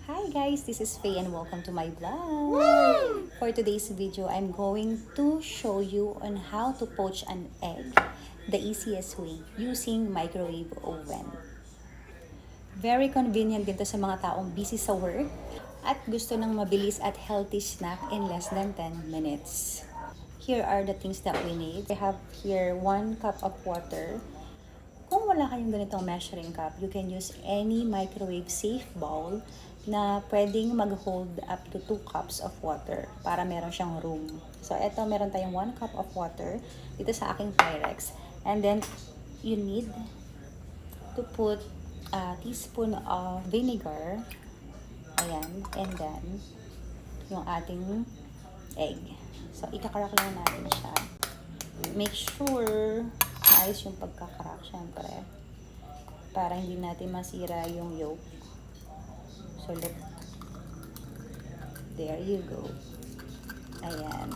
Hi guys, this is Faye and welcome to my vlog. For today's video, I'm going to show you on how to poach an egg the easiest way using microwave oven. Very convenient din to sa mga taong busy sa work at gusto ng mabilis at healthy snack in less than 10 minutes. Here are the things that we need. I have here 1 cup of water. Kung wala kayong ganitong measuring cup, you can use any microwave safe bowl na pwedeng mag-hold up to 2 cups of water para meron siyang room. So, eto, meron tayong 1 cup of water dito sa aking Pyrex. And then, you need to put a teaspoon of vinegar. Ayan. And then, yung ating egg. So, ikakarak lang natin siya. Make sure ayos yung pagkakarak, syempre. Para hindi natin masira yung yolk. So, look. There you go. Ayan.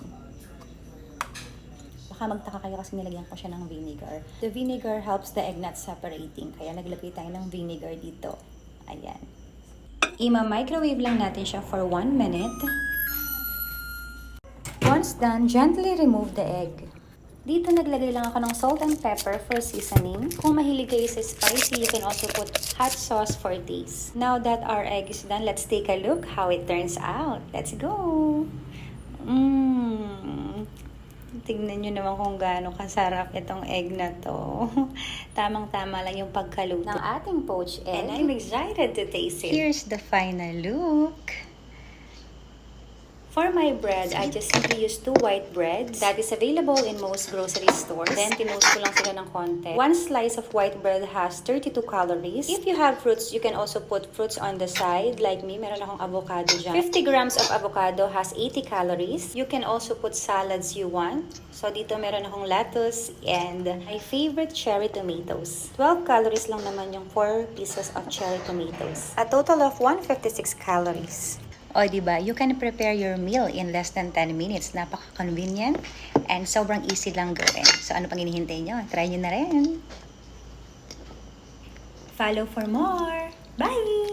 Baka magtaka kayo kasi nilagyan ko siya ng vinegar. The vinegar helps the egg not separating. Kaya naglagay tayo ng vinegar dito. Ayan. Ima-microwave lang natin siya for 1 minute. Once done, gently remove the egg. Dito naglagay lang ako ng salt and pepper for seasoning. Kung mahilig kayo sa spicy, you can also put hot sauce for taste. Now that our egg is done, let's take a look how it turns out. Let's go! Tignan nyo naman kung gaano kasarap itong egg na to. Tamang-tama lang yung pagkaluto ng ating poached egg. And I'm excited to taste it. Here's the final look. For my bread, I just simply use 2 white breads that is available in most grocery stores. Then, tinoast ko lang sila ng konti. 1 slice of white bread has 32 calories. If you have fruits, you can also put fruits on the side. Like me, meron akong avocado dyan. 50 grams of avocado has 80 calories. You can also put salads you want. So, dito meron akong lettuce and my favorite cherry tomatoes. 12 calories lang naman yung 4 pieces of cherry tomatoes. A total of 156 calories. O, diba? You can prepare your meal in less than 10 minutes. Napaka-convenient and sobrang easy lang gawin. So, ano pang hinihintay nyo? Try nyo na rin. Follow for more. Bye!